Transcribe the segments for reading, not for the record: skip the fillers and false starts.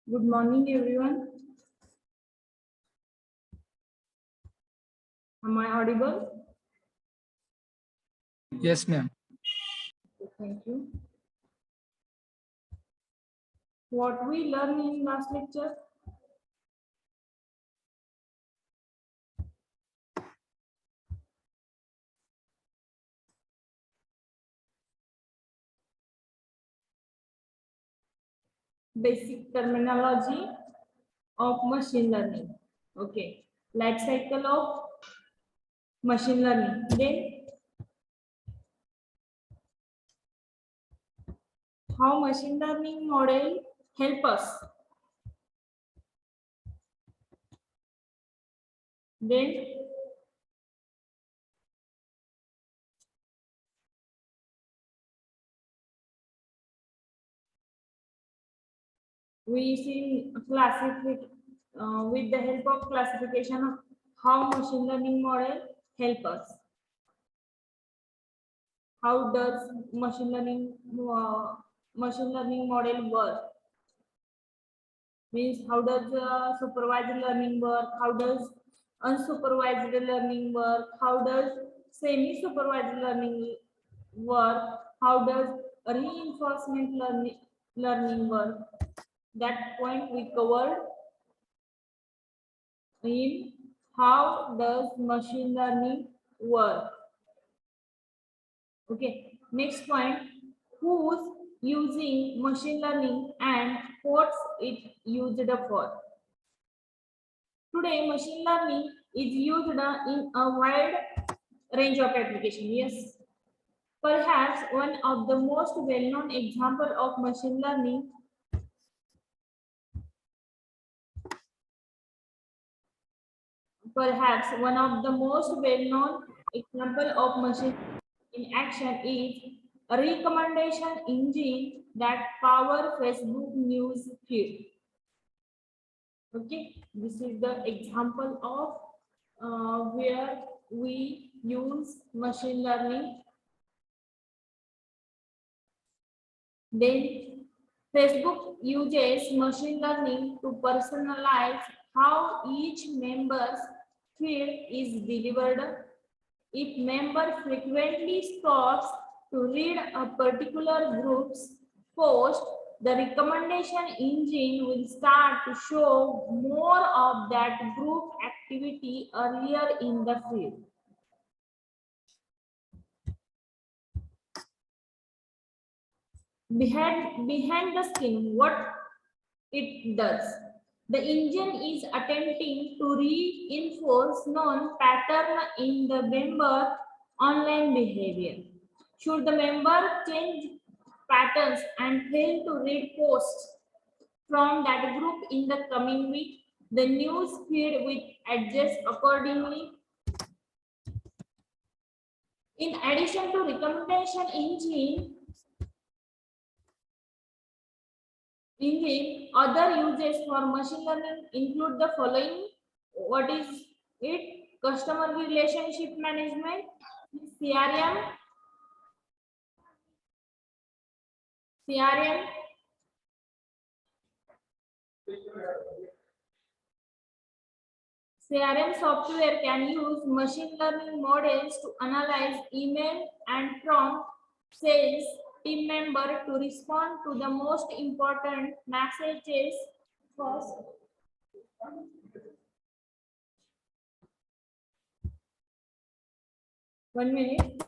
Good morning, everyone. Am I audible? Yes, ma'am. Thank you. What we learned in last lecture? Basic terminology of machine learning. Okay. Life cycle of machine learning. Then how machine learning model help us. Then we see with the help of classification of how machine learning model help us. How does machine learning model work? Means how does supervised learning work? How does unsupervised learning work? How does semi-supervised learning work? How does reinforcement learning work? That point we covered in how does machine learning work. Okay, next point, who's using machine learning and what's it used for? Today, machine learning is used in a wide range of applications. Yes, perhaps one of the most well-known example of machine learning example of machine in action is a recommendation engine that power Facebook news feed. Okay, this is the example of where we use machine learning. Then Facebook uses machine learning to personalize how each member's feed is delivered. If member frequently stops to read a particular group's post, the recommendation engine will start to show more of that group activity earlier in the feed. Behind the screen, what it does. The engine is attempting to reinforce known pattern in the member online behavior. Should the member change patterns and fail to read posts from that group in the coming week, the news feed will adjust accordingly. In addition to recommendation engine, other uses for machine learning include the following. What is it? Customer relationship management, CRM, CRM, CRM software can use machine learning models to analyze email and prompt sales team member to respond to the most important messages first. 1 minute.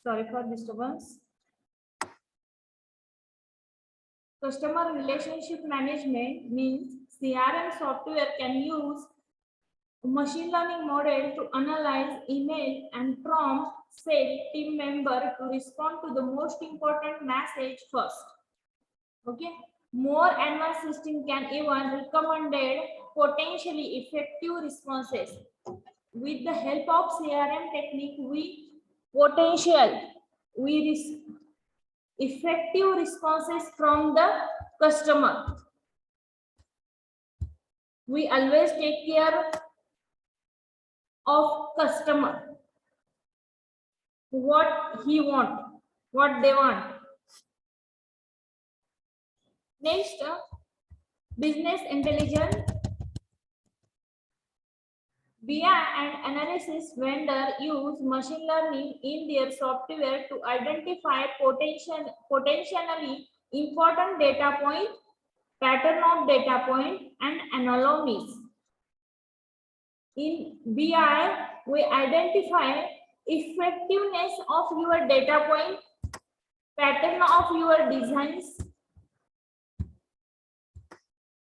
Sorry for disturbance. Customer relationship management means CRM software can use machine learning model to analyze email and prompt sales team member to respond to the most important message first. Okay. More advanced system can even recommended potentially effective responses. With the help of CRM technique, we effective responses from the customer. We always take care of customer, what he want, what they want. Next, business intelligence. BI and analysis vendor use machine learning in their software to identify potentially important data point, pattern of data point, and anomalies. In BI, we identify effectiveness of your data point, pattern of your designs.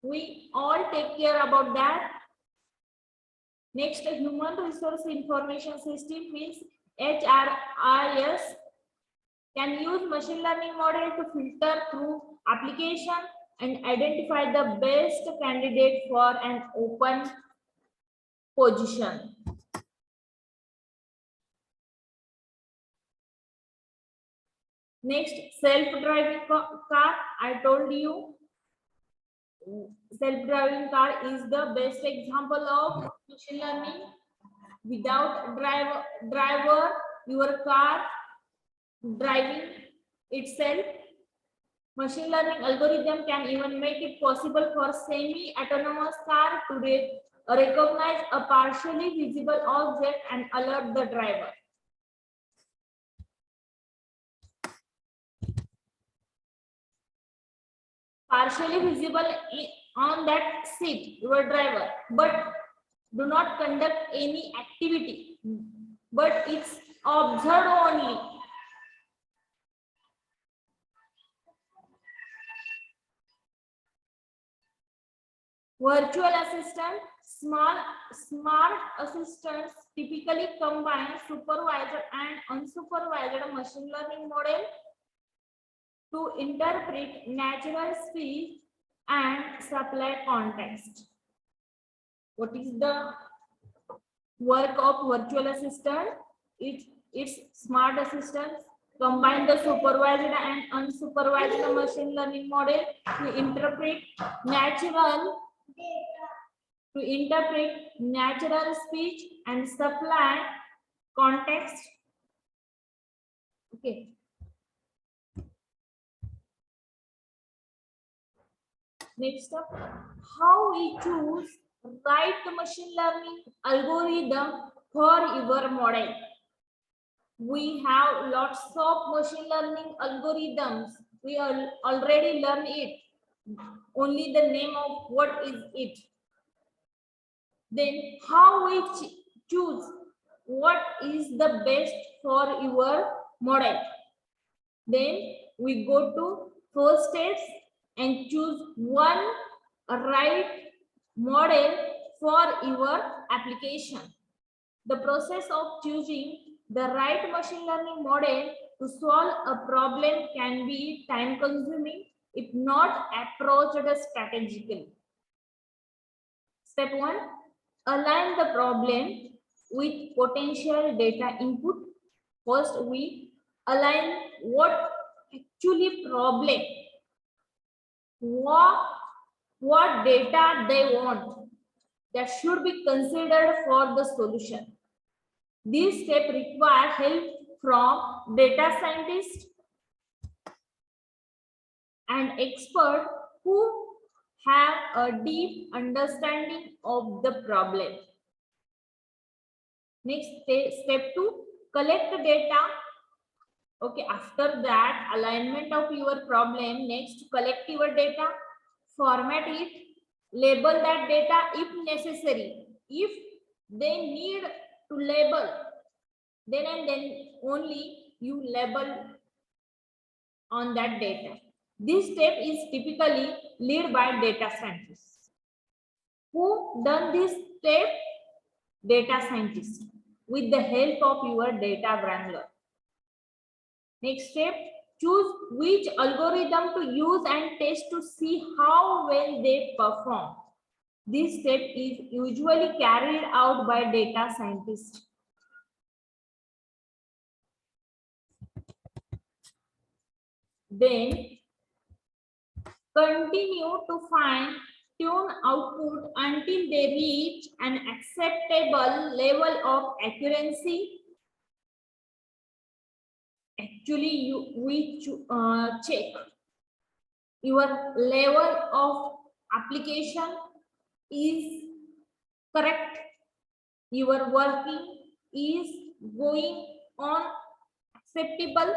We all take care about that. Next, human resource information system means HRIS can use machine learning model to filter through application and identify the best candidate for an open position. Next, self-driving car. I told you self-driving car is the best example of machine learning. Without driver, your car driving itself. Machine learning algorithm can even make it possible for semi-autonomous car to recognize a partially visible object and alert the driver. Partially visible on that seat, your driver, but do not conduct any activity, but it's observed only. Virtual assistant, smart assistants typically combine supervised and unsupervised machine learning model to interpret natural speech and supply context. What is the work of virtual assistant? It's smart assistants combine the supervised and unsupervised machine learning model to interpret natural speech and supply context. Okay. Next up, how we choose right machine learning algorithm for your model. We have lots of machine learning algorithms. We already learned it. Only the name of what is it. Then how we choose what is the best for your model. Then we go to first steps and choose one right model for your application. The process of choosing the right machine learning model to solve a problem can be time consuming if not approached strategically. Step 1, align the problem with potential data input. First, we align what actually problem, what data they want that should be considered for the solution. This step requires help from data scientists and experts who have a deep understanding of the problem. Next, step 2, collect the data. Okay, after that alignment of your problem, next collect your data, format it, label that data if necessary. If they need to label, then and then only you label on that data. This step is typically led by data scientists. Who done this step? Data scientists with the help of your data wrangler. Next step, choose which algorithm to use and test to see how well they perform. This step is usually carried out by data scientists. Then continue to fine tune output until they reach an acceptable level of accuracy. Actually, we check your level of application is correct, your working is going on acceptable.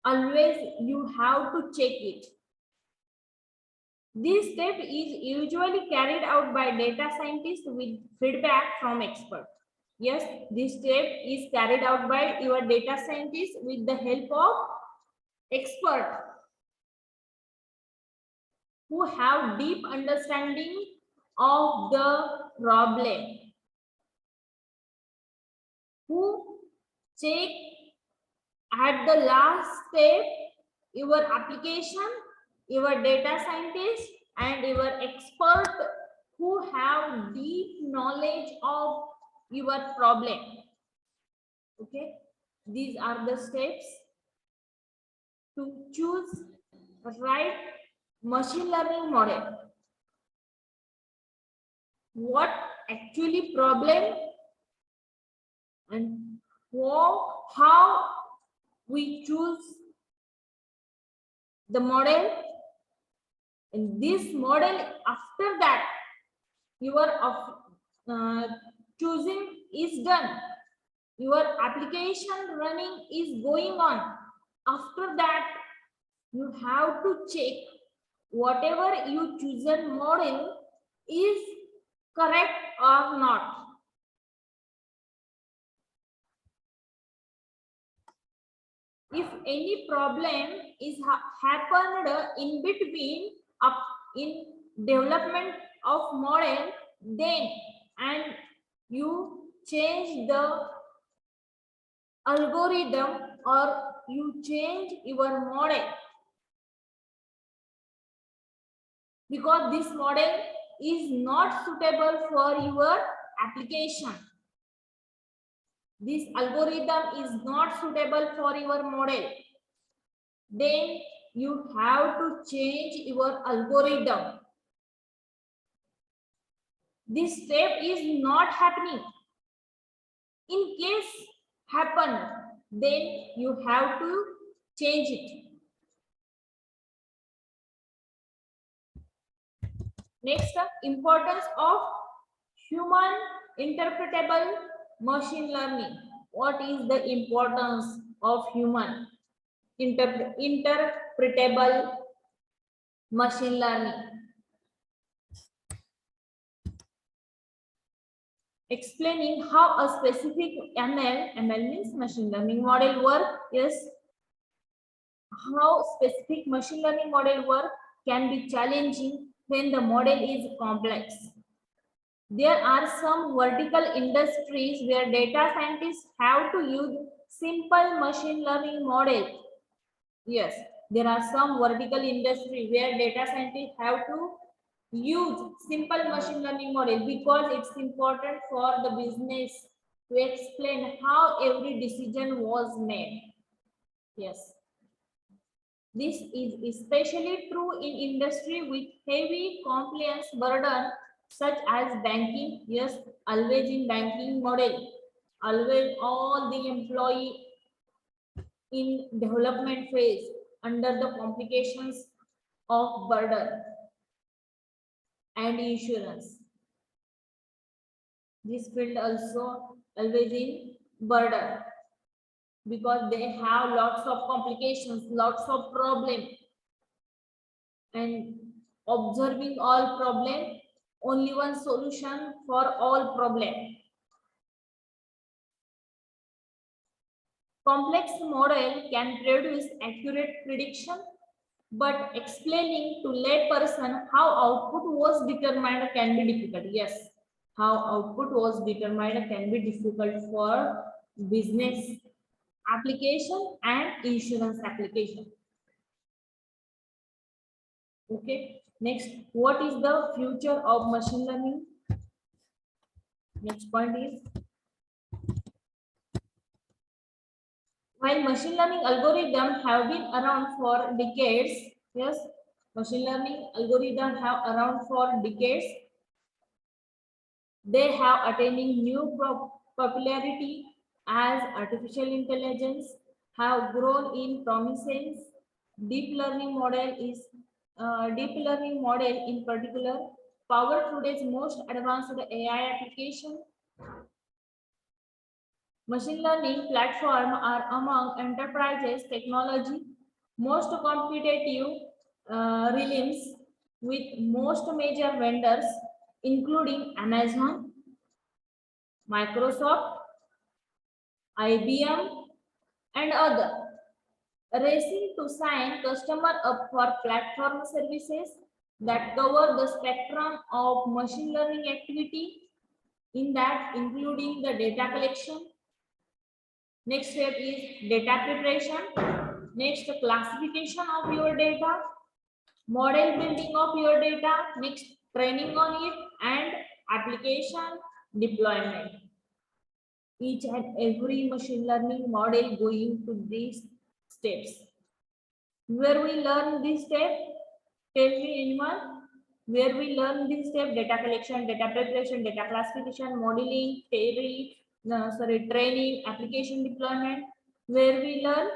Always you have to check it. This step is usually carried out by data scientists with feedback from experts. Yes, this step is carried out by your data scientists with the help of experts who have deep understanding of the problem, who check at the last step your application, your data scientist and your expert who have deep knowledge of your problem. Okay, these are the steps to choose right machine learning model. What actually problem and how we choose the model, and this model, after that your choosing is done, your application running is going on. After that you have to check whatever you chosen model is correct or not. If any problem is happened in between up in development of model, then and you change the algorithm or you change your model because this model is not suitable for your application. This algorithm is not suitable for your model. Then you have to change your algorithm. This step is not happening. In case happen, then you have to change it. Next, importance of human interpretable machine learning. What is the importance of human interpretable machine learning? Explaining how a specific ML means machine learning model work. Yes, how specific machine learning model work can be challenging when the model is complex. There are some vertical industries where data scientists have to use simple machine learning model. Yes, there are some vertical industry where data scientists have to use simple machine learning model because it's important for the business to explain how every decision was made. Yes. This is especially true in industry with heavy compliance burden such as banking. Yes, always in banking model, always all the employee in development phase under the complications of burden and insurance. This field also always in burden because they have lots of complications, lots of problem, and observing all problem, only one solution for all problem. Complex model can produce accurate prediction, but explaining to lay person how output was determined can be difficult. Yes, how output was determined can be difficult for business application and insurance application. Okay, next, what is the future of machine learning? Next point is, while machine learning algorithms have been around for decades, yes, machine learning algorithms have around for decades, they have attaining new popularity as artificial intelligence have grown in prominence. Deep learning model is deep learning model in particular power today's most advanced AI application. Machine learning platforms are among enterprises technology most competitive realms with most major vendors including Amazon, Microsoft, IBM, and other racing to sign customer up for platform services that cover the spectrum of machine learning activity, in that including the data collection. Next step is data preparation. Next, classification of your data, model building of your data, next training on it, and application deployment. Each and every machine learning model going to these steps. Where we learn this step? Tell me anyone. Where we learn this step? Data collection, data preparation, data classification, modeling, training, application deployment. Where we learn?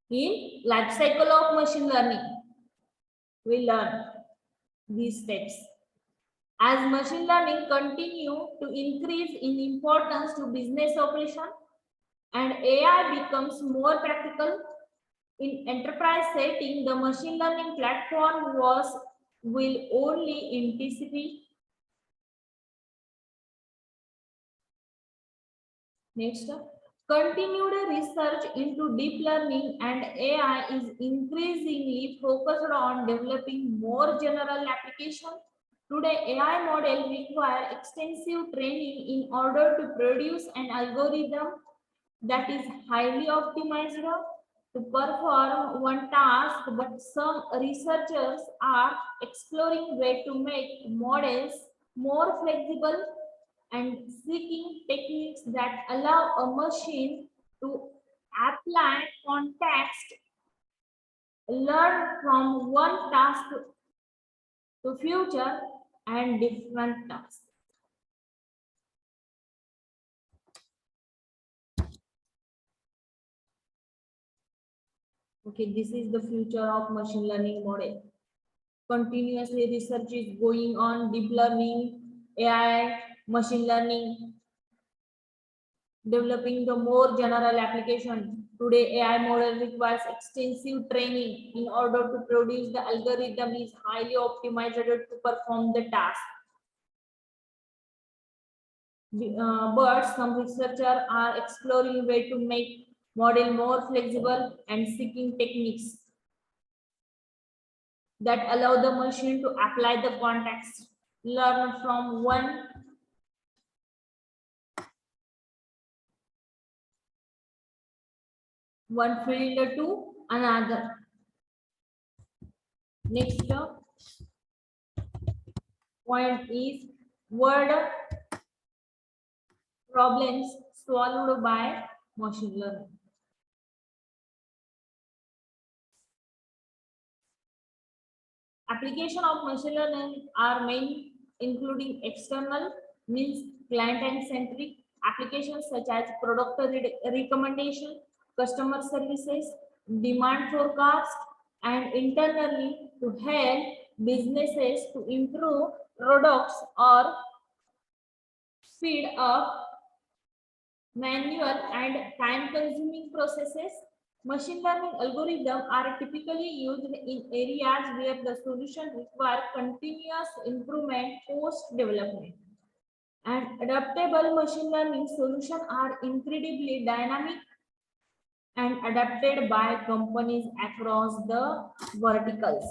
In life cycle of machine learning. We learn these steps. As machine learning continue to increase in importance to business operation and AI becomes more practical in enterprise setting, the machine learning platform will only intensify. Next, continued research into deep learning and AI is increasingly focused on developing more general applications. Today, AI models require extensive training in order to produce an algorithm that is highly optimized to perform one task, but some researchers are exploring ways to make models more flexible and seeking techniques that allow a machine to apply context, learn from one task to future and different tasks. Okay, this is the future of machine learning model. Continuously research is going on, deep learning, AI, machine learning, developing the more general application. Today, AI model requires extensive training in order to produce the algorithm is highly optimized to perform the task. But some researchers are exploring way to make model more flexible and seeking techniques that allow the machine to apply the context, learn from one field to another. Next point is word problems solved by machine learning. Application of machine learning are main including external means client and centric applications such as product recommendation, customer services, demand forecast, and internally to help businesses to improve products or speed up manual and time-consuming processes. Machine learning algorithms are typically used in areas where the solution requires continuous improvement post-development. And adaptable machine learning solutions are incredibly dynamic and adapted by companies across the verticals.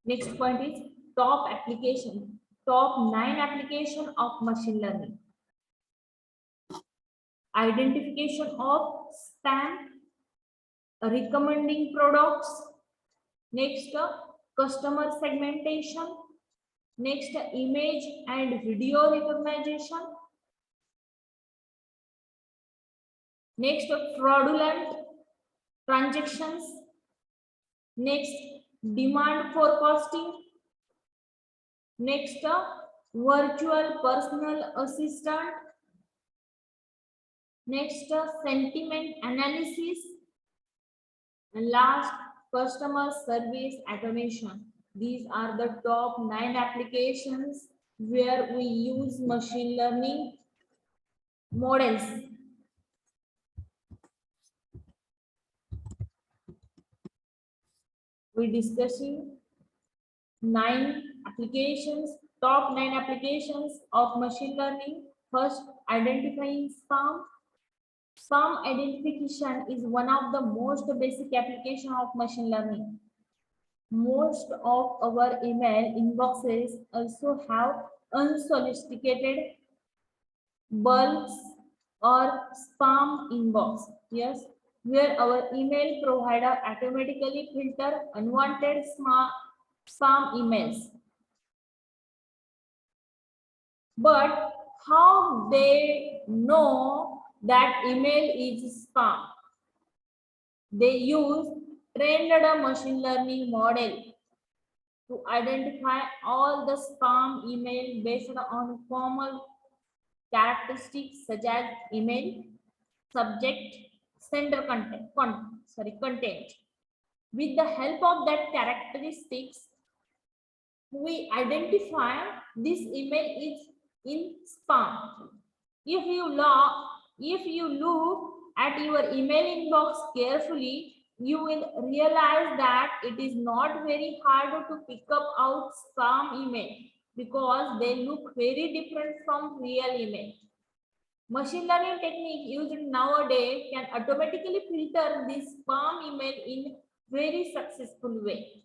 Next point is top application, top 9 application of machine learning. Identification of spam, recommending products. Next, customer segmentation. Next, image and video recognition. Next, fraudulent transactions. Next, demand forecasting. Next, virtual personal assistant. Next, sentiment analysis. And last, customer service automation. These are the top 9 applications where we use machine learning models. We're discussing 9 applications, top 9 applications of machine learning. First, identifying spam. Spam identification is one of the most basic application of machine learning. Most of our email inboxes also have unsolicited bulks or spam inbox. Yes, where our email provider automatically filter unwanted spam emails. But how they know that email is spam? They use trained machine learning model to identify all the spam email based on formal characteristics such as email, subject, sender content. With the help of that characteristics, we identify this email is in spam. If you look at your email inbox carefully, you will realize that it is not very hard to pick up out spam email because they look very different from real email. Machine learning technique used nowadays can automatically filter this spam email in very successful way.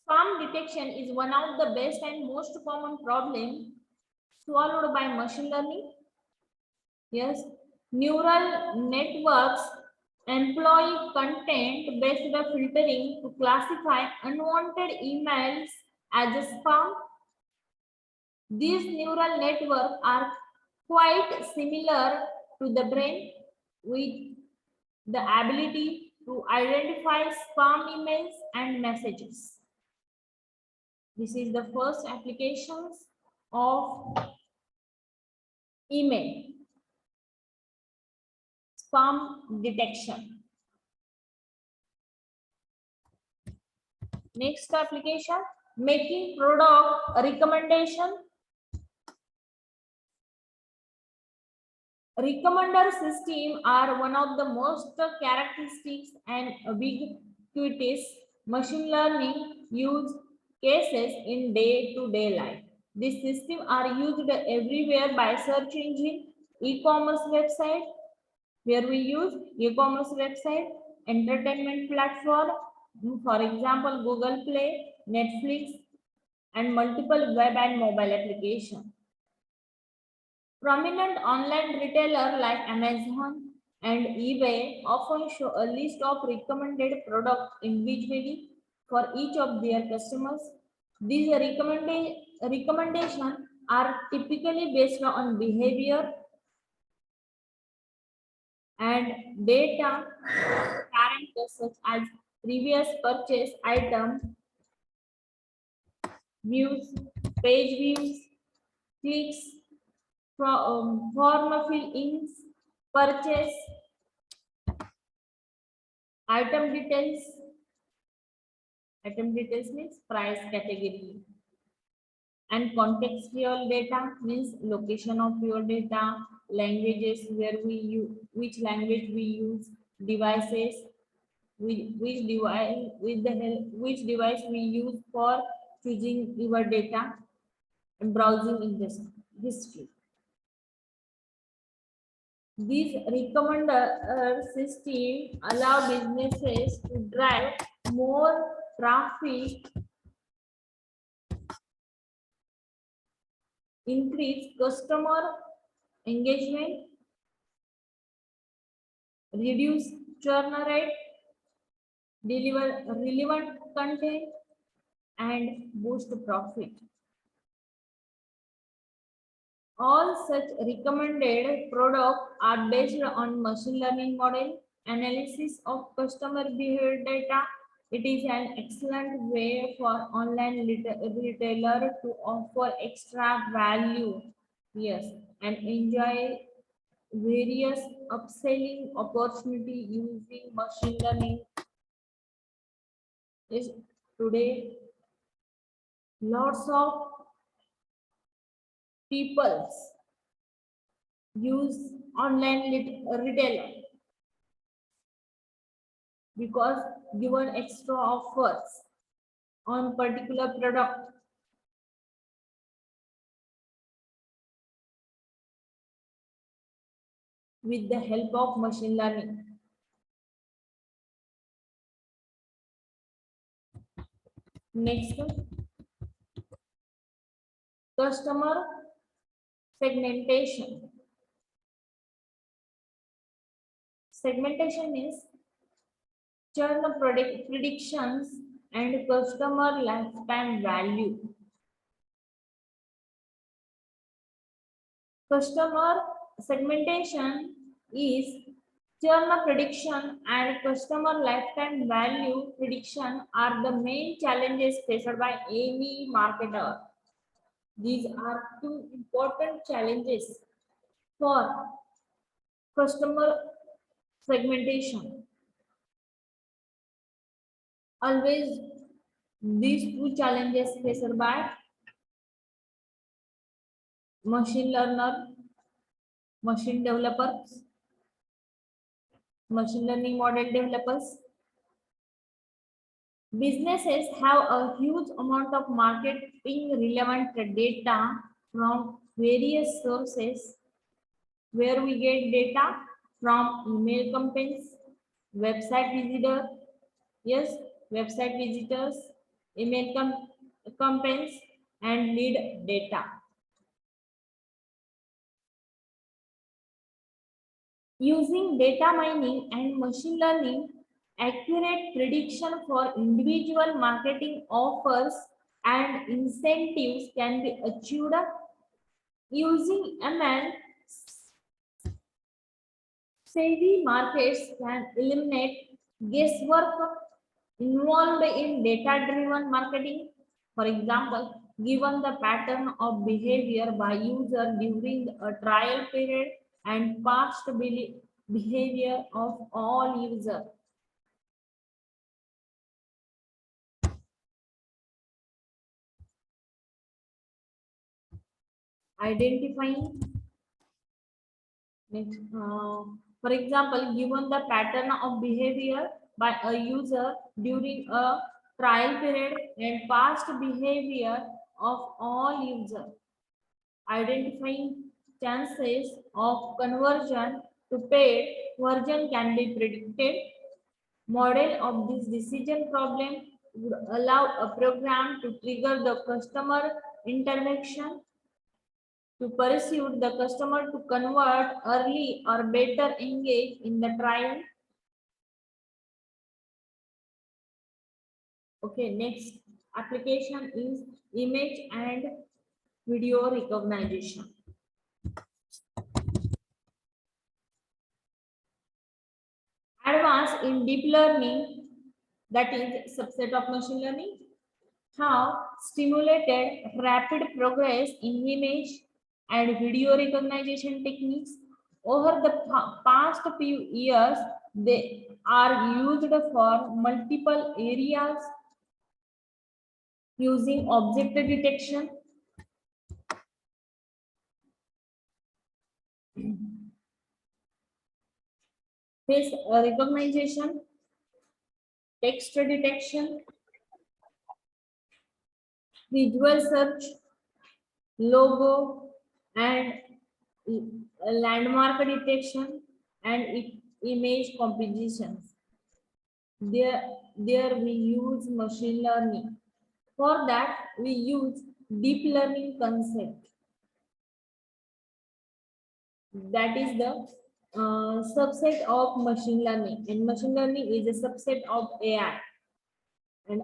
Spam detection is one of the best and most common problem solved by machine learning. Yes, neural networks employ content-based filtering to classify unwanted emails as spam. These neural networks are quite similar to the brain with the ability to identify spam emails and messages. This is the first applications of email. Spam detection. Next application, making product recommendation. Recommender system are one of the most characteristics and ubiquitous machine learning use cases in day-to-day life. These systems are used everywhere by search engine, e-commerce website, where we use e-commerce website, entertainment platform, for example, Google Play, Netflix, and multiple web and mobile applications. Prominent online retailers like Amazon and eBay often show a list of recommended products individually for each of their customers. These recommendations are typically based on behavior and data parameters such as previous purchase item, views, page views, clicks, form fill-ins, purchase, item details. Item details means price category. And contextual data means location of your data, languages where we use, which language we use, devices, which device we use for choosing your data, and browsing in this history. These recommender system allow businesses to drive more traffic, increase customer engagement, reduce churn rate, deliver relevant content, and boost profit. All such recommended products are based on machine learning model, analysis of customer behavior data. It is an excellent way for online retailer to offer extra value. Yes, and enjoy various upselling opportunity using machine learning. Is today lots of people use online retailer because given extra offers on particular product. With the help of machine learning. Next, customer segmentation. Segmentation is churn predictions and customer lifetime value. Customer segmentation is churn prediction and customer lifetime value prediction are the main challenges faced by any marketer. These are two important challenges for customer segmentation. Always these two challenges faced by machine learner, machine developers, machine learning model developers. Businesses have a huge amount of marketing relevant data from various sources where we get data from email campaigns, website visitor, yes, website visitors, email campaigns, and lead data. Using data mining and machine learning, accurate prediction for individual marketing offers and incentives can be achieved. Using ML, savvy markets can eliminate guesswork involved in data-driven marketing. For example, given the pattern of behavior by user during a trial period and past behavior of all users. Identifying, for example, given the pattern of behavior by a user during a trial period and past behavior of all users, identifying chances of conversion to paid version can be predicted. Model of this decision problem would allow a program to trigger the customer intervention to pursue the customer to convert early or better engage in the trial. Okay, next application is image and video recognition. Advanced in deep learning, that is subset of machine learning, have stimulated rapid progress in image and video recognition techniques. Over the past few years, they are used for multiple areas using object detection, face recognition, text detection, visual search, logo, and landmark detection, and image compositions. There we use machine learning. For that, we use deep learning concept. That is the subset of machine learning, and machine learning is a subset of AI, and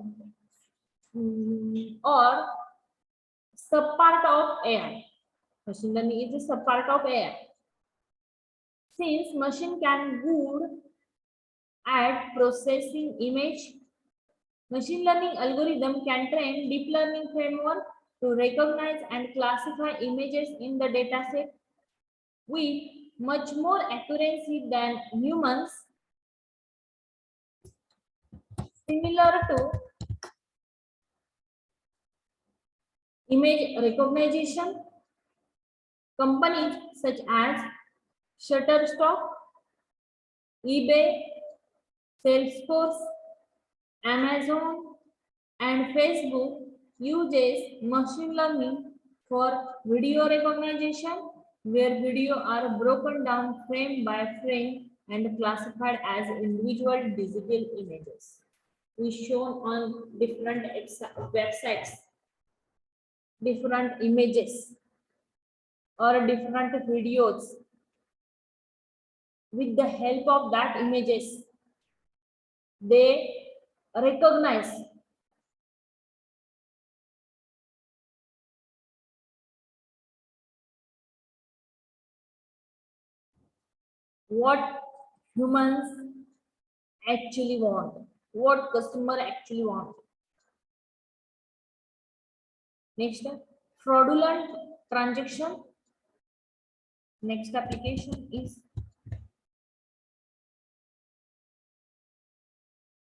or subpart of AI. Machine learning is a subpart of AI. Since machine can good at processing image, machine learning algorithm can train deep learning framework to recognize and classify images in the dataset with much more accuracy than humans, similar to image recognition. Companies such as Shutterstock, eBay, Salesforce, Amazon, and Facebook uses machine learning for video recognition, where video are broken down frame by frame and classified as individual digital images. We shown on different websites, different images or different videos. With the help of that images, they recognize what humans actually want, what customer actually want. Next, fraudulent transaction. Next application is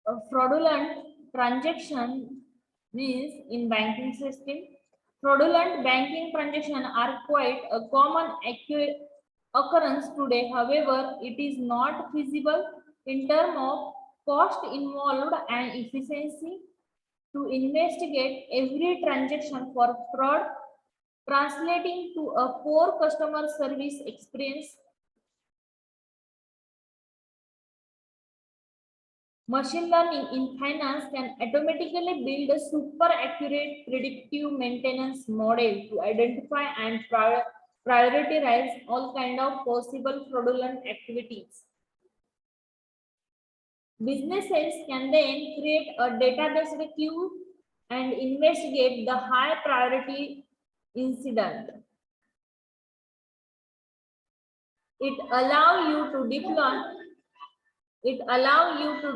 a fraudulent transaction means in banking system. Fraudulent banking transactions are quite a common occurrence today. However, it is not feasible in terms of cost involved and efficiency to investigate every transaction for fraud, translating to a poor customer service experience. Machine learning in finance can automatically build a super accurate predictive maintenance model to identify and prioritize all kind of possible fraudulent activities. Businesses can then create a database queue and investigate the high priority incident. It allows you to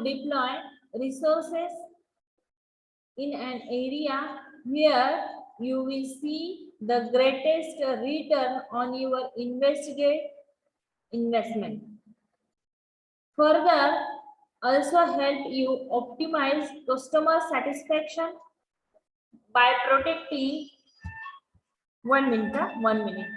deploy resources in an area where you will see the greatest return on your investment. Further, also help you optimize customer satisfaction by protecting 1 minute.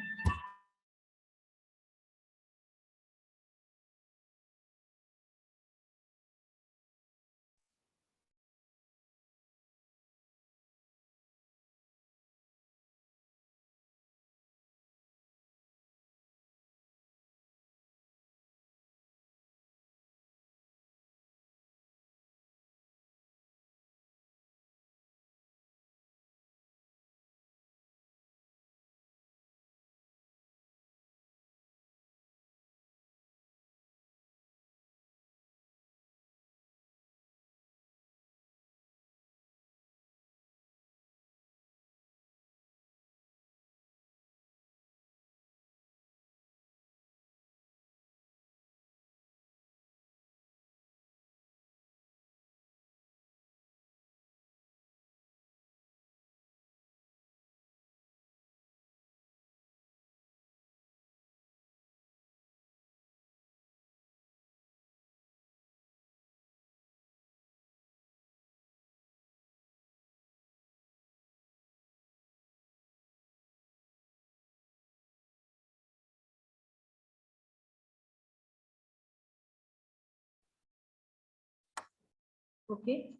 Okay.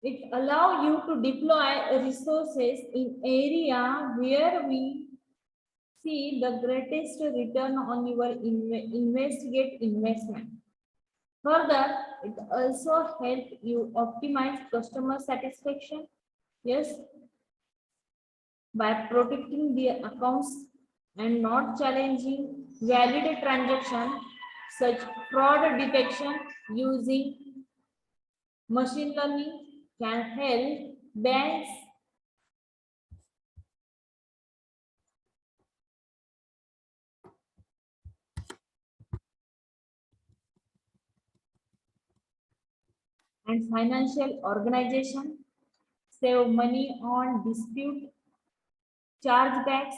It allows you to deploy resources in area where we see the greatest return on your investigate investment. Further, it also help you optimize customer satisfaction. Yes, by protecting their accounts and not challenging valid transaction, such fraud detection using machine learning can help banks and financial organization save money on dispute chargebacks,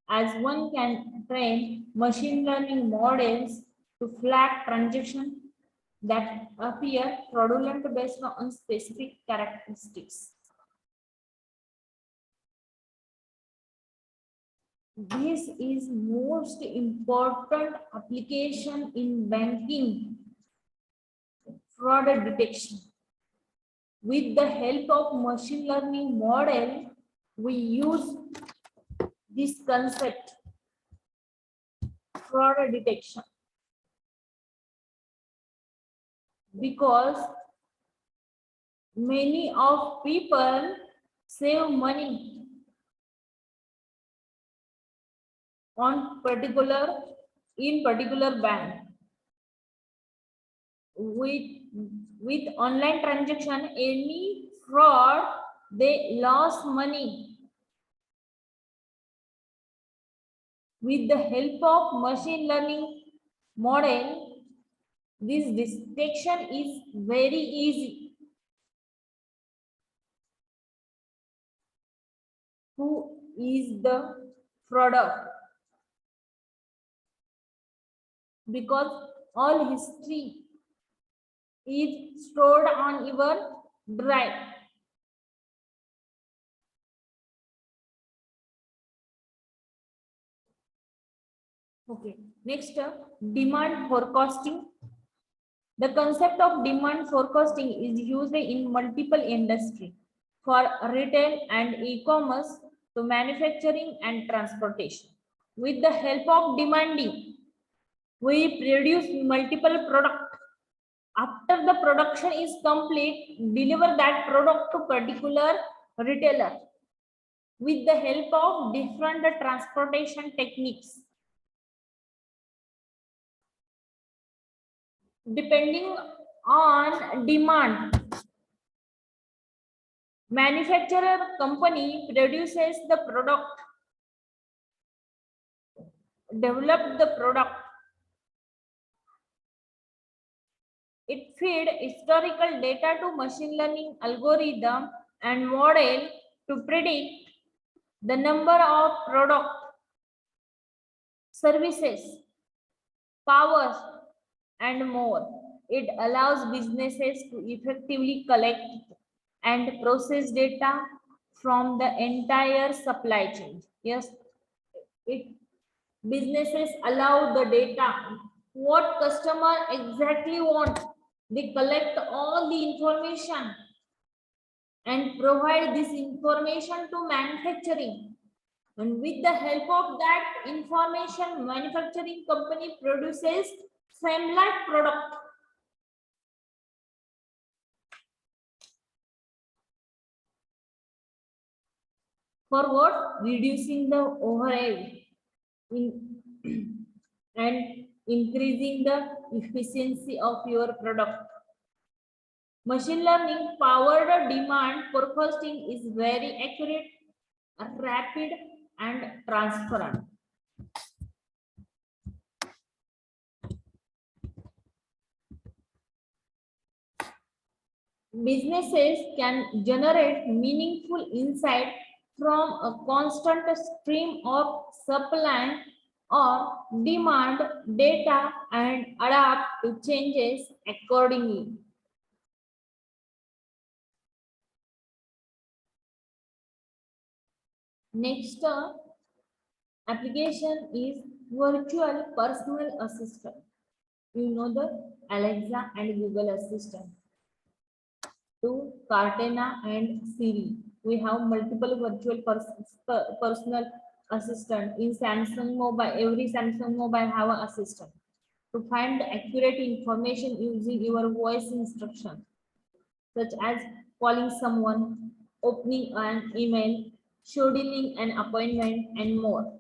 as one can train machine learning models to flag transactions that appear fraudulent based on specific characteristics. This is most important application in banking fraud detection. With the help of machine learning model, we use this concept fraud detection because many of people save money on particular bank with online transaction. Any fraud, they lost money. With the help of machine learning model, this detection is very easy. Who is the frauder? Because all history is stored on your drive. Okay, next, demand forecasting. The concept of demand forecasting is used in multiple industries, for retail and e-commerce to manufacturing and transportation. With the help of demanding, we produce multiple products. After the production is complete, deliver that product to particular retailer with the help of different transportation techniques. Depending on demand, manufacturer company produces the product, develop the product. It feed historical data to machine learning algorithm and model to predict the number of product, services, powers, and more. It allows businesses to effectively collect and process data from the entire supply chain. Yes, it businesses allow the data, what customer exactly want. They collect all the information and provide this information to manufacturing. And with the help of that information, manufacturing company produces same like product. For what? Reducing the overhead and increasing the efficiency of your product. Machine learning powered demand forecasting is very accurate, rapid, and transparent. Businesses can generate meaningful insight from a constant stream of supply or demand data and adapt to changes accordingly. Next application is virtual personal assistant. You know the Alexa and Google Assistant. To Cortana and Siri. We have multiple virtual personal assistant in Samsung mobile. Every Samsung mobile have an assistant to find accurate information using your voice instruction, such as calling someone, opening an email, scheduling an appointment, and more.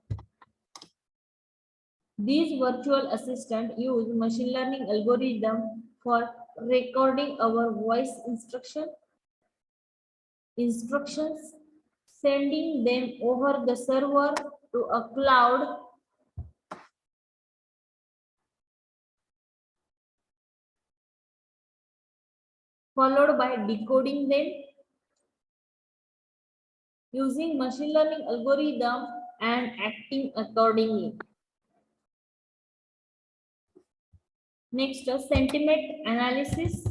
These virtual assistants use machine learning algorithm for recording our voice instructions, sending them over the server to a cloud, followed by decoding them using machine learning algorithm and acting accordingly. Next, sentiment analysis.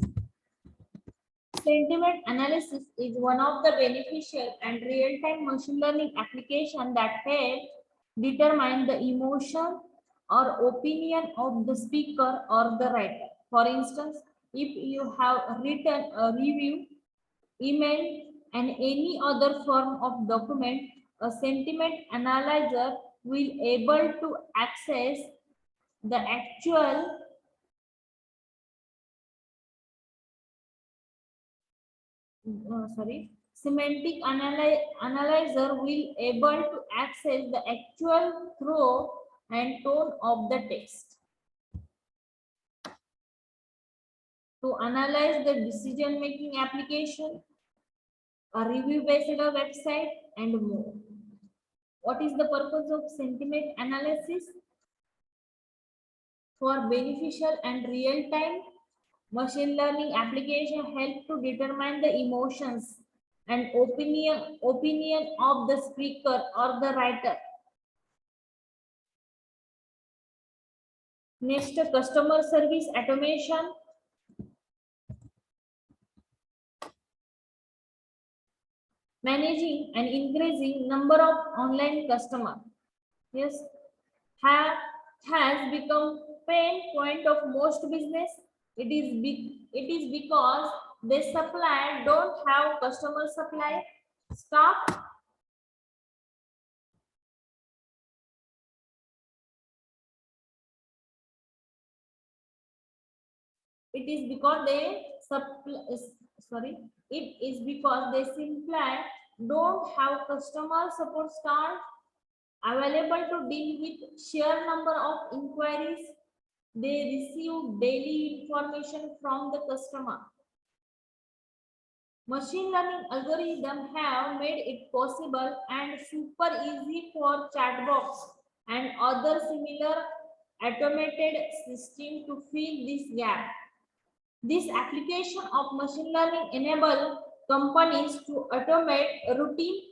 Sentiment analysis is one of the beneficial and real-time machine learning application that help determine the emotion or opinion of the speaker or the writer. For instance, if you have written a review, email, and any other form of document, a sentiment analyzer will able to access the actual semantic analyzer will able to access the actual throw and tone of the text to analyze the decision making application, a review based website, and more. What is the purpose of sentiment analysis? For beneficial and real time machine learning application help to determine the emotions and opinion of the speaker or the writer. Next, customer service automation. Managing an increasing number of online customers, yes, has become pain point of most business. It is because they supply don't have customer supply staff. It is because they sorry. It is because they simply don't have customer support staff available to deal with sheer number of inquiries they receive daily information from the customer. Machine learning algorithms have made it possible and super easy for chatbots and other similar automated systems to fill this gap. This application of machine learning enable companies to automate routine,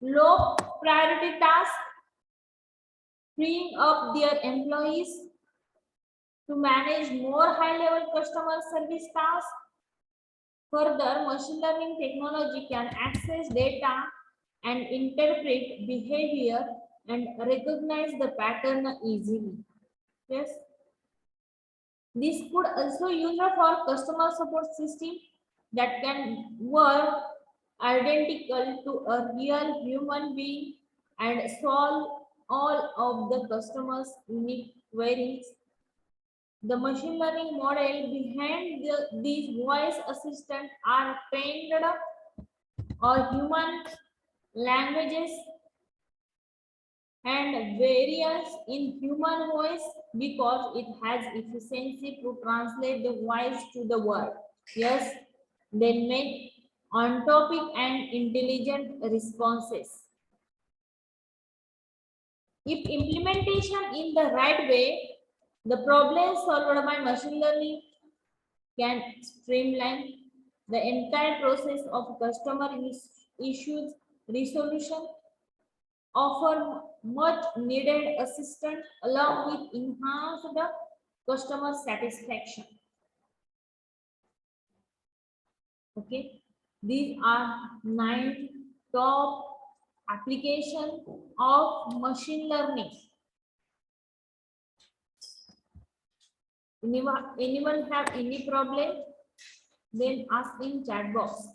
low priority tasks, freeing up their employees to manage more high-level customer service tasks. Further, machine learning technology can access data and interpret behavior and recognize the pattern easily. Yes. This could also use for customer support system that can work identical to a real human being and solve all of the customers' unique queries. The machine learning model behind these voice assistants are trained or human languages and variance in human voice because it has efficiency to translate the voice to the word. Yes, they make on topic and intelligent responses. If implementation in the right way, the problem solved by machine learning can streamline the entire process of customer issues resolution, offer much needed assistance along with enhanced customer satisfaction. Okay, these are 9 top application of machine learning. Anyone have any problem? Then ask in chat box.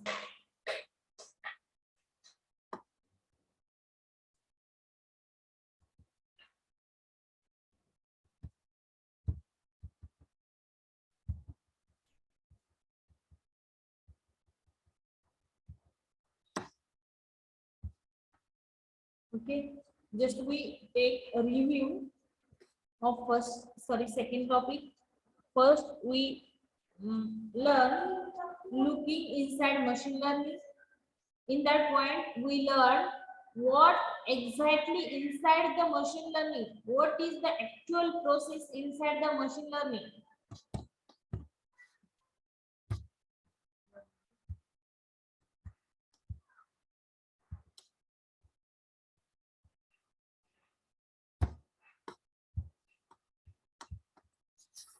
Okay, just we take a review of second topic. First, we learn looking inside machine learning. In that point, we learn what exactly inside the machine learning. What is the actual process inside the machine learning?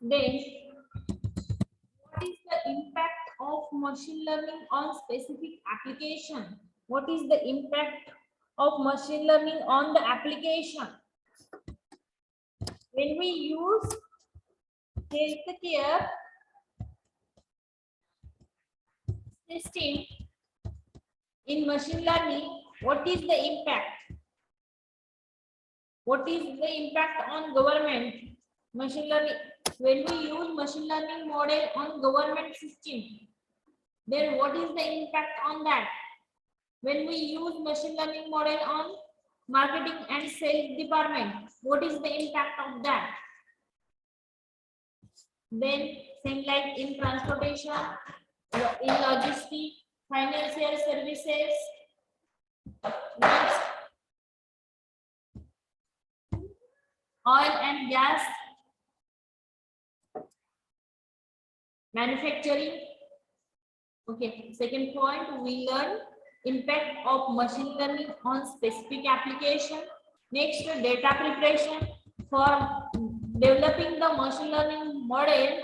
Then, what is the impact of machine learning on specific application? What is the impact of machine learning on the application? When we use healthcare system in machine learning, what is the impact? What is the impact on government? Machine learning. When we use machine learning model on government system, then what is the impact on that? When we use machine learning model on marketing and sales department, what is the impact of that? Then same like in transportation, in logistics, financial services, next oil and gas, manufacturing. Okay, second point, we learn impact of machine learning on specific application. Next, data preparation. For developing the machine learning model,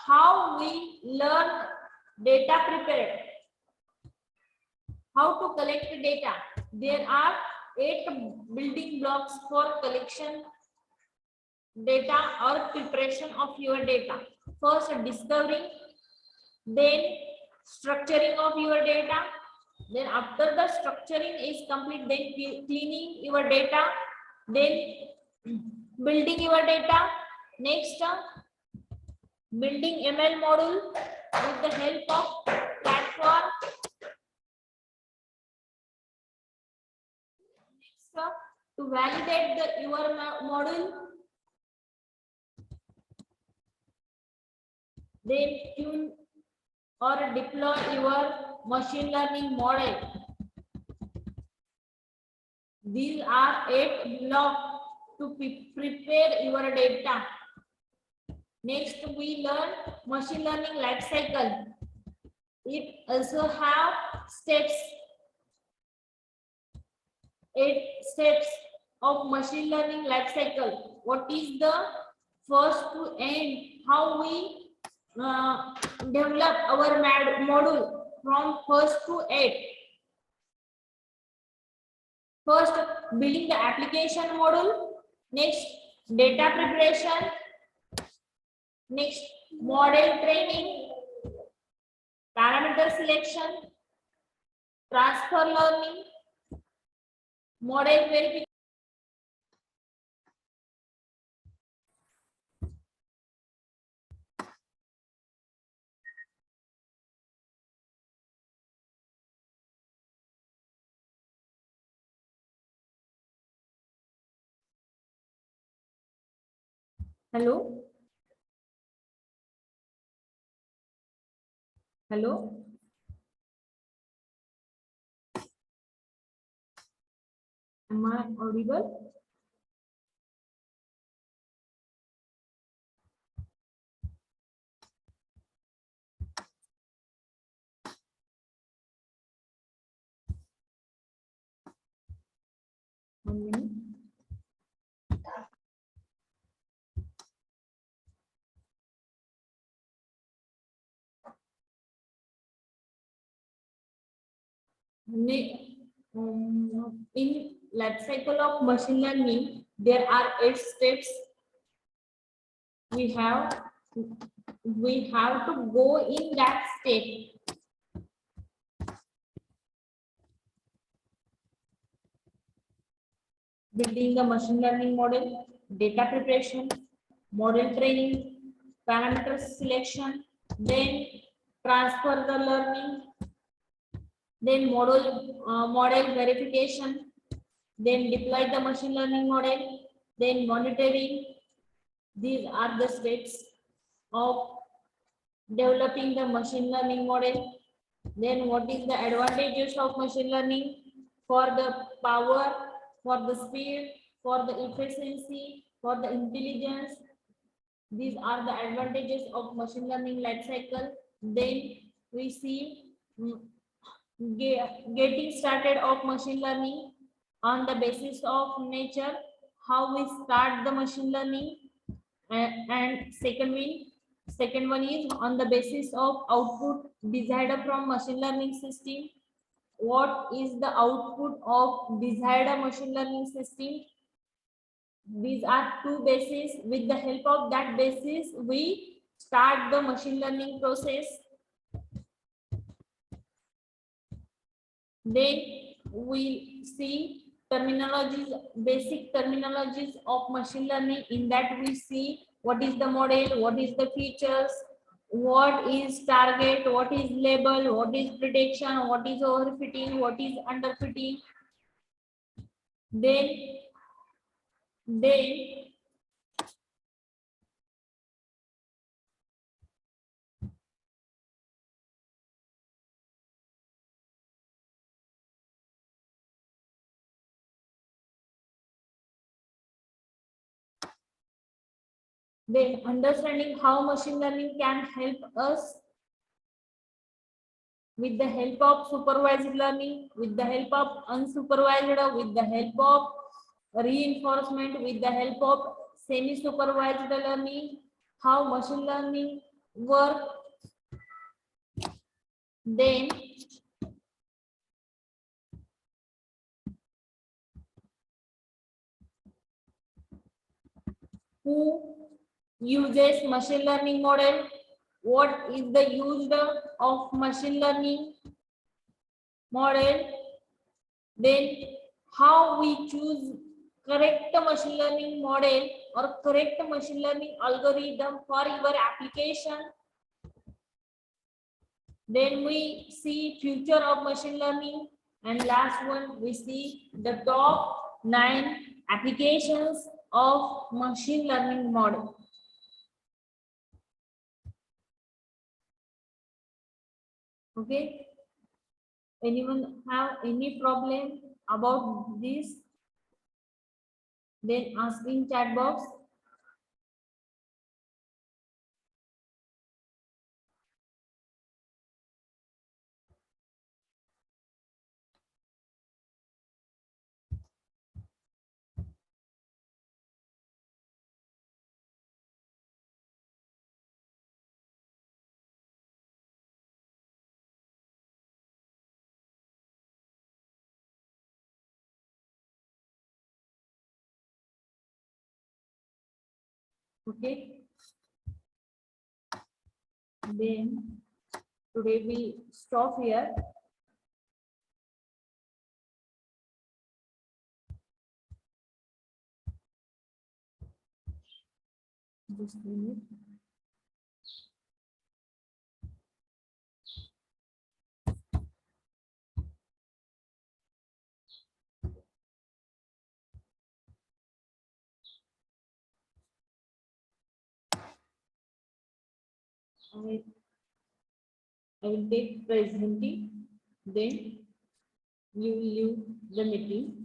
how we learn data prepared, how to collect data. There are 8 building blocks for collection data or preparation of your data. First, discovering, then structuring of your data, then after the structuring is complete, then cleaning your data, then building your data. Next, building ML model with the help of platform. Next, to validate your model, then tune or deploy your machine learning model. These are 8 blocks to prepare your data. Next, we learn machine learning life cycle. It also have steps, 8 steps of machine learning life cycle. What is the first to end? How we develop our module from first to 8. First, building the application model. Next, data preparation. Next, model training, parameter selection, transfer learning, model verification. Hello? Hello? Am I audible? One minute. In life cycle of machine learning, there are 8 steps. We have to go in that step. Building the machine learning model, data preparation, model training, parameter selection, then transfer the learning, then model verification, then deploy the machine learning model, then monitoring. These are the steps of developing the machine learning model. Then what is the advantages of machine learning? For the power, for the speed, for the efficiency, for the intelligence. These are the advantages of machine learning life cycle. Then we see getting started of machine learning on the basis of nature, how we start the machine learning, and second one is on the basis of output desired from machine learning system. What is the output of desired machine learning system? These are two bases. With the help of that basis, we start the machine learning process. Then we see terminologies, basic terminologies of machine learning. In that we see what is the model, what is the features, what is target, what is label, what is prediction, what is overfitting, what is underfitting. Then understanding how machine learning can help us with the help of supervised learning, with the help of unsupervised, with the help of reinforcement, with the help of semi-supervised learning, how machine learning work. Then who uses machine learning model? What is the use of machine learning model? Then how we choose correct machine learning model or correct machine learning algorithm for your application. Then we see future of machine learning, and last one we see the top 9 applications of machine learning model. Okay, anyone have any problem about this? Then ask in chat box. Okay, then today we stop here. Just a minute. I will take presenting, then you will leave the meeting.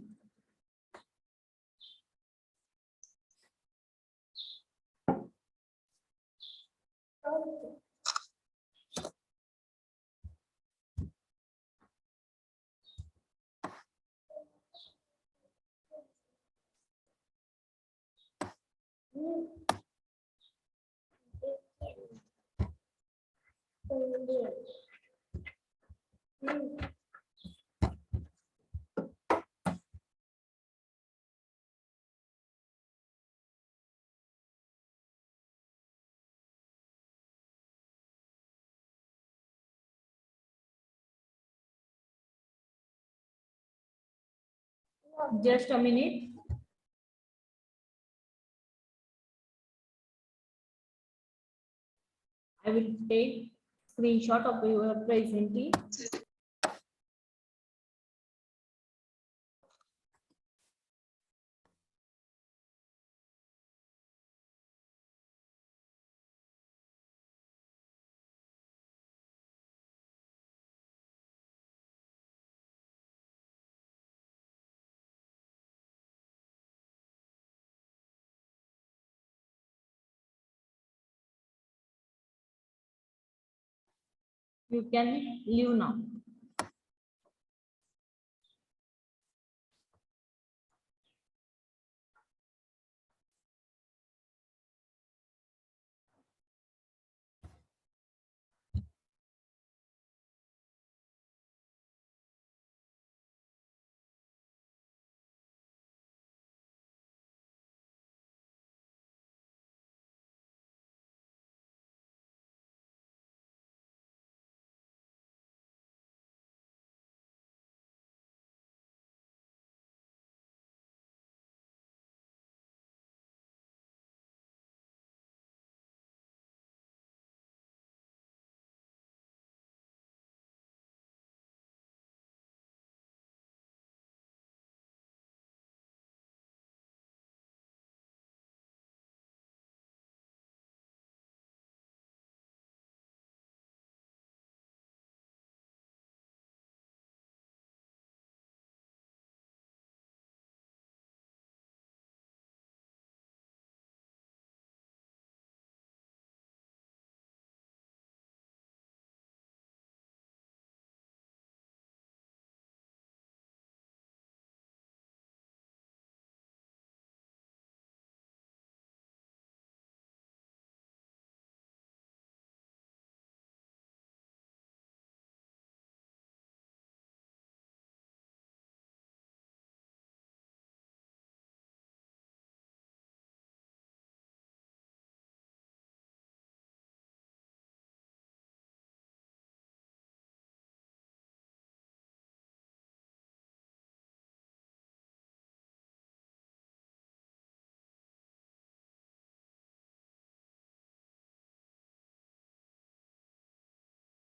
Just a minute. I will take screenshot of your presenting. You can leave now.